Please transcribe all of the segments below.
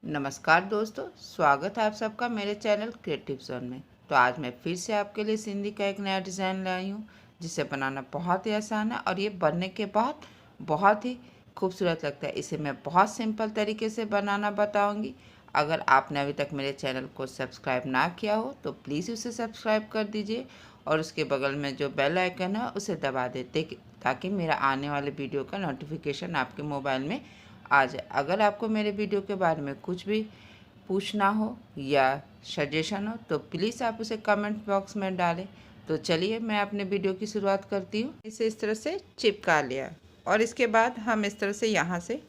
नमस्कार दोस्तों, स्वागत है आप सबका मेरे चैनल क्रिएटिव जोन में। तो आज मैं फिर से आपके लिए सिंधी का एक नया डिज़ाइन लाई हूँ जिसे बनाना बहुत ही आसान है और ये बनने के बाद बहुत ही खूबसूरत लगता है। इसे मैं बहुत सिंपल तरीके से बनाना बताऊँगी। अगर आपने अभी तक मेरे चैनल को सब्सक्राइब ना किया हो तो प्लीज़ उसे सब्सक्राइब कर दीजिए और उसके बगल में जो बेल आइकन है उसे दबा देते ताकि मेरा आने वाले वीडियो का नोटिफिकेशन आपके मोबाइल में आ जाए। अगर आपको मेरे वीडियो के बारे में कुछ भी पूछना हो या सजेशन हो तो प्लीज़ आप उसे कमेंट बॉक्स में डालें। तो चलिए मैं अपने वीडियो की शुरुआत करती हूँ। इसे इस तरह से चिपका लिया और इसके बाद हम इस तरह से यहाँ से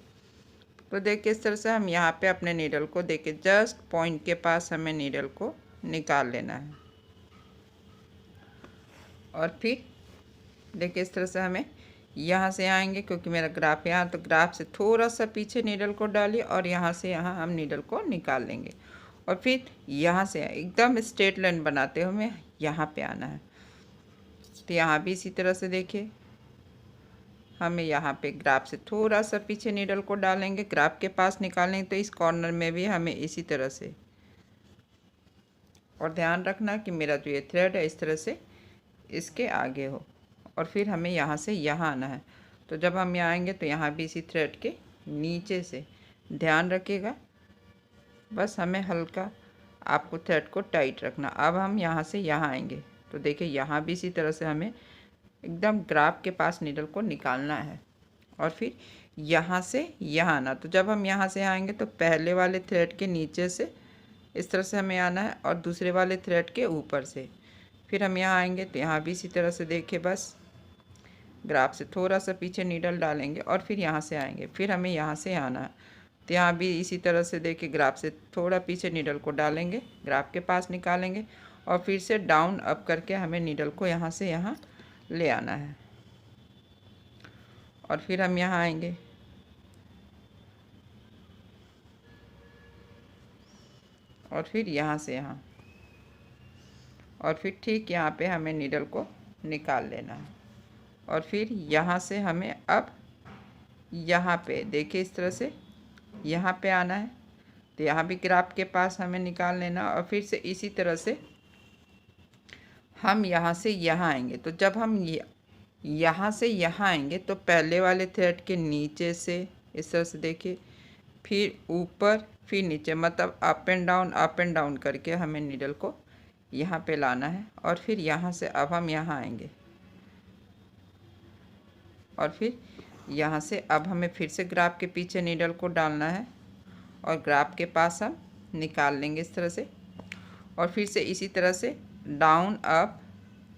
तो देखिए इस तरह से हम यहाँ पे अपने नीडल को देखिए जस्ट पॉइंट के पास हमें नीडल को निकाल लेना है और फिर देखिए इस तरह से हमें यहाँ से आएंगे क्योंकि मेरा ग्राफ यहाँ, तो ग्राफ से थोड़ा सा पीछे नीडल को डालिए और यहाँ से यहाँ हम नीडल को निकाल लेंगे और फिर यहाँ से एकदम स्ट्रेट लाइन बनाते हुए हमें यहाँ पे आना है। तो यहाँ भी इसी तरह से देखिए हमें यहाँ पे ग्राफ से थोड़ा सा पीछे नीडल को डालेंगे, ग्राफ के पास निकालेंगे तो इस कॉर्नर में भी हमें इसी तरह से, और ध्यान रखना कि मेरा जो ये थ्रेड है इस तरह से इसके आगे हो और फिर हमें यहाँ से यहाँ आना है। तो जब हम यहाँ आएंगे तो यहाँ भी इसी थ्रेड के नीचे से, ध्यान रखिएगा बस हमें हल्का आपको थ्रेड को टाइट रखना। अब हम यहाँ से यहाँ आएंगे तो देखिए यहाँ भी इसी तरह से हमें एकदम ग्राफ के पास नीडल को निकालना है और फिर यहाँ से यहाँ आना। तो जब हम यहाँ से आएंगे तो पहले वाले थ्रेड के नीचे से इस तरह से हमें आना है और दूसरे वाले थ्रेड के ऊपर से। फिर हम यहाँ आएंगे तो यहाँ भी इसी तरह से देखिए बस ग्राफ से थोड़ा सा पीछे नीडल डालेंगे और फिर यहाँ से आएंगे, फिर हमें यहाँ से आना है तो यहाँ भी इसी तरह से देखिए ग्राफ से थोड़ा पीछे नीडल को डालेंगे, ग्राफ के पास निकालेंगे और फिर से डाउन अप करके हमें नीडल को यहाँ से यहाँ ले आना है और फिर हम यहाँ आएंगे और फिर यहाँ से यहाँ और फिर ठीक यहाँ पे हमें नीडल को निकाल लेना है और फिर यहाँ से हमें अब यहाँ पे देखिए इस तरह से यहाँ पे आना है तो यहाँ भी ग्राफ के पास हमें निकाल लेना और फिर से इसी तरह से हम यहाँ से यहाँ आएंगे। तो जब हम यहाँ से यहाँ आएंगे तो पहले वाले थ्रेड के नीचे से इस तरह से देखिए, फिर ऊपर फिर नीचे, मतलब अप एंड डाउन करके हमें नीडल को यहाँ पे लाना है और फिर यहाँ से अब हम यहाँ आएंगे और फिर यहाँ से अब हमें फिर से ग्राफ के पीछे नीडल को डालना है और ग्राफ के पास हम निकाल लेंगे इस तरह से और फिर से इसी तरह से डाउन अप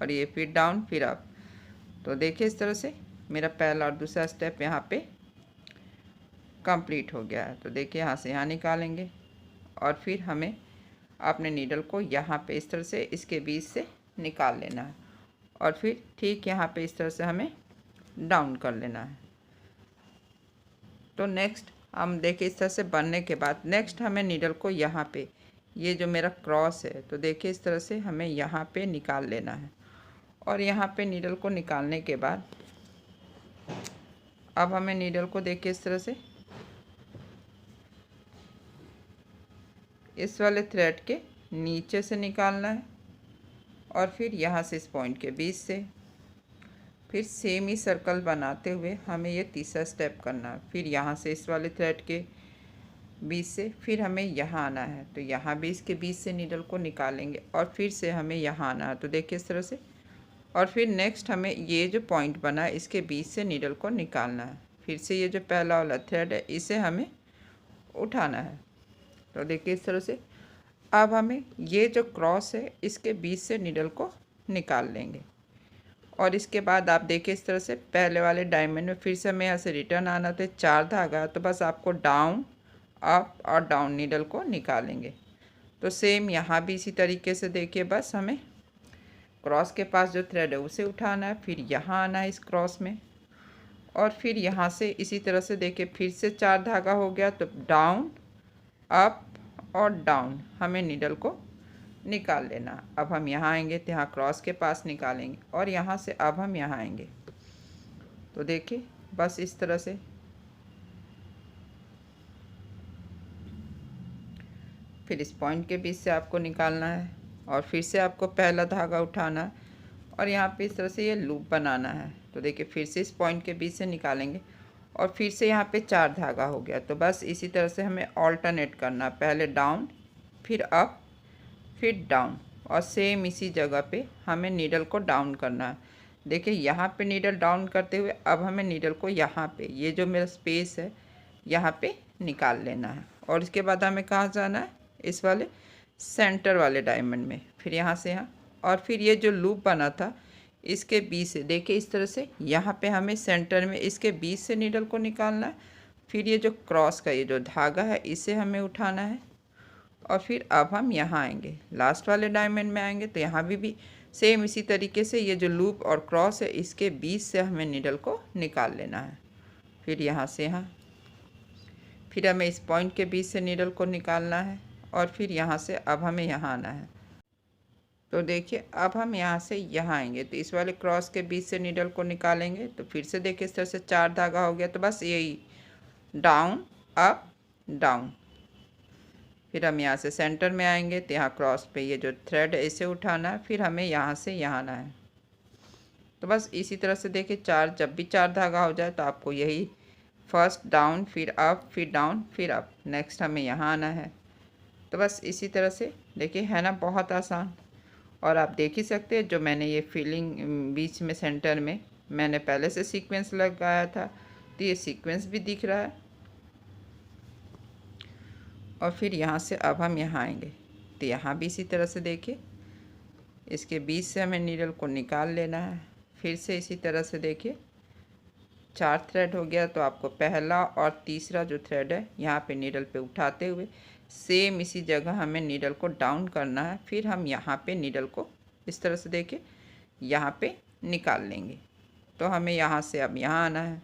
और ये फिर डाउन फिर अप। तो देखिए इस तरह से मेरा पहला और दूसरा स्टेप यहाँ पे कंप्लीट हो गया है। तो देखिए यहाँ से यहाँ निकालेंगे और फिर हमें अपने नीडल को यहाँ पे इस तरह से इसके बीच से निकाल लेना है और फिर ठीक यहाँ पे इस तरह से हमें डाउन कर लेना है। तो नेक्स्ट हम देखिए इस तरह से बनने के बाद नेक्स्ट हमें नीडल को यहाँ पे, ये जो मेरा क्रॉस है तो देखिए इस तरह से हमें यहाँ पे निकाल लेना है और यहाँ पे नीडल को निकालने के बाद अब हमें नीडल को देखिए इस तरह से इस वाले थ्रेड के नीचे से निकालना है और फिर यहाँ से इस पॉइंट के बीच से, फिर सेम ही सर्कल बनाते हुए हमें ये तीसरा स्टेप करना है। फिर यहाँ से इस वाले थ्रेड के बीच से फिर हमें यहाँ आना है तो यहाँ भी इसके बीच से नीडल को निकालेंगे और फिर से हमें यहाँ आना है तो देखिए इस तरह से, और फिर नेक्स्ट हमें ये जो पॉइंट बना है इसके बीच से नीडल को निकालना है। फिर से ये जो पहला वाला थ्रेड है इसे हमें उठाना है तो देखिए इस तरह से अब हमें ये जो क्रॉस है इसके बीच से नीडल को निकाल लेंगे और इसके बाद आप देखिए इस तरह से पहले वाले डायमंड में फिर से हमें यहाँ से रिटर्न आना तो 4 धागा, तो बस आपको डाउन अप और डाउन नीडल को निकालेंगे। तो सेम यहाँ भी इसी तरीके से देखिए बस हमें क्रॉस के पास जो थ्रेड है उसे उठाना है, फिर यहाँ आना है इस क्रॉस में और फिर यहाँ से इसी तरह से देखिए फिर से 4 धागा हो गया तो डाउन अप और डाउन हमें नीडल को निकाल लेना। अब हम यहाँ आएंगे तो यहाँ क्रॉस के पास निकालेंगे और यहाँ से अब हम यहाँ आएंगे तो देखिए बस इस तरह से फिर इस पॉइंट के बीच से आपको निकालना है और फिर से आपको पहला धागा उठाना है और यहाँ पे इस तरह से ये लूप बनाना है। तो देखिए फिर से इस पॉइंट के बीच से निकालेंगे और फिर से यहाँ पे 4 धागा हो गया। तो बस इसी तरह से हमें ऑल्टरनेट करना, पहले डाउन फिर अप फिर डाउन और सेम इसी जगह पे हमें नीडल को डाउन करना है। देखिए यहाँ पे नीडल डाउन करते हुए अब हमें नीडल को यहाँ पे, ये जो मेरा स्पेस है यहाँ पे निकाल लेना है और इसके बाद हमें कहाँ जाना है, इस वाले सेंटर वाले डायमंड में, फिर यहाँ से यहाँ और फिर ये जो लूप बना था इसके बीच से, देखिए इस तरह से यहाँ पे हमें सेंटर में इसके बीच से नीडल को निकालना है। फिर ये जो क्रॉस का ये जो धागा है इसे हमें उठाना है और फिर अब हम यहाँ आएंगे, लास्ट वाले डायमंड में आएंगे तो यहाँ भी सेम इसी तरीके से ये जो लूप और क्रॉस है इसके बीच से हमें नीडल को निकाल लेना है। फिर यहाँ से यहाँ, फिर हमें इस पॉइंट के बीच से नीडल को निकालना है और फिर यहाँ से अब हमें यहाँ आना है। तो देखिए अब हम यहाँ से यहाँ आएंगे तो इस वाले क्रॉस के बीच से नीडल को निकालेंगे। तो फिर से देखिए इस तरह से 4 धागा हो गया। तो बस यही डाउन अप डाउन, फिर हम यहाँ से सेंटर में आएंगे तो यहाँ क्रॉस पे ये जो थ्रेड है इसे उठाना है, फिर हमें यहाँ से यहाँ आना है। तो बस इसी तरह से देखिए जब भी 4 धागा हो जाए तो आपको यही फर्स्ट डाउन फिर अप फिर डाउन फिर अप, नेक्स्ट हमें यहाँ आना है। तो बस इसी तरह से देखिए, है ना बहुत आसान। और आप देख ही सकते हैं जो मैंने ये फीलिंग बीच में सेंटर में मैंने पहले से सीक्वेंस लगाया था तो ये सीक्वेंस भी दिख रहा है। और फिर यहाँ से अब हम यहाँ आएंगे तो यहाँ भी इसी तरह से देखिए इसके बीच से हमें नीडल को निकाल लेना है। फिर से इसी तरह से देखिए 4 थ्रेड हो गया। तो आपको पहला और तीसरा जो थ्रेड है यहाँ पे नीडल पे उठाते हुए सेम इसी जगह हमें नीडल को डाउन करना है। फिर हम यहाँ पे नीडल को इस तरह से देखिए यहाँ पे निकाल लेंगे। तो हमें यहाँ से अब यहाँ आना है।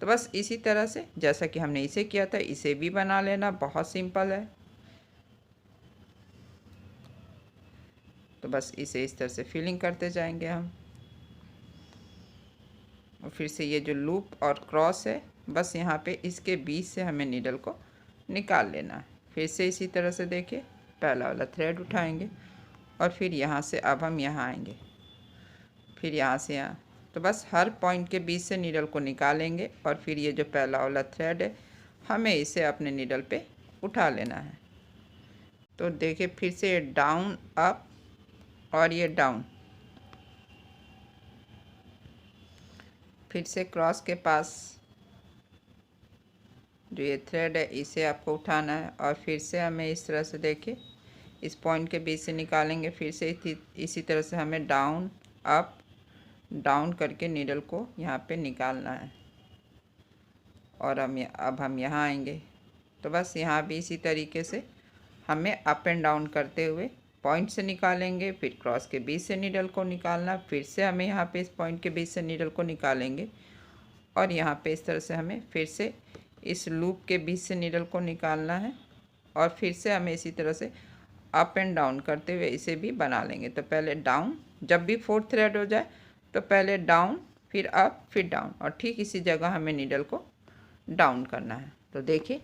तो बस इसी तरह से जैसा कि हमने इसे किया था इसे भी बना लेना, बहुत सिंपल है। तो बस इसे इस तरह से फिलिंग करते जाएंगे हम। और फिर से ये जो लूप और क्रॉस है बस यहाँ पे इसके बीच से हमें नीडल को निकाल लेना है। फिर से इसी तरह से देखिए पहला वाला थ्रेड उठाएंगे और फिर यहाँ से अब हम यहाँ आएंगे, फिर यहाँ से यहाँ। तो बस हर पॉइंट के बीच से नीडल को निकालेंगे और फिर ये जो पहला वाला थ्रेड है हमें इसे अपने नीडल पे उठा लेना है। तो देखिए फिर से ये डाउन अप और ये डाउन, फिर से क्रॉस के पास जो ये थ्रेड है इसे आपको उठाना है और फिर से हमें इस तरह से देखिए इस पॉइंट के बीच से निकालेंगे। फिर से इसी तरह से हमें डाउन अप डाउन करके नीडल को यहाँ पे निकालना है और अब हम यहाँ आएंगे। तो बस यहाँ भी इसी तरीके से हमें अप एंड डाउन करते हुए पॉइंट से निकालेंगे, फिर क्रॉस के बीच से नीडल को निकालना, फिर से हमें यहाँ पे इस पॉइंट के बीच से नीडल को निकालेंगे और यहाँ पे इस तरह से हमें फिर से इस लूप के बीच से नीडल को निकालना है और फिर से हमें इसी तरह से अप एंड डाउन करते हुए इसे भी बना लेंगे। तो पहले डाउन, जब भी 4th थ्रेड हो जाए तो पहले डाउन फिर अप फिर डाउन और ठीक इसी जगह हमें नीडल को डाउन करना है। तो देखिए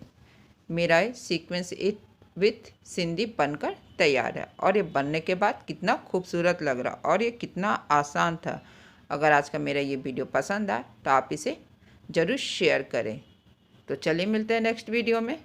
मेरा ये सीक्वेंस इट विथ सिंधी बनकर तैयार है और ये बनने के बाद कितना खूबसूरत लग रहा और ये कितना आसान था। अगर आज का मेरा ये वीडियो पसंद आए तो आप इसे ज़रूर शेयर करें। तो चलिए मिलते हैं नेक्स्ट वीडियो में।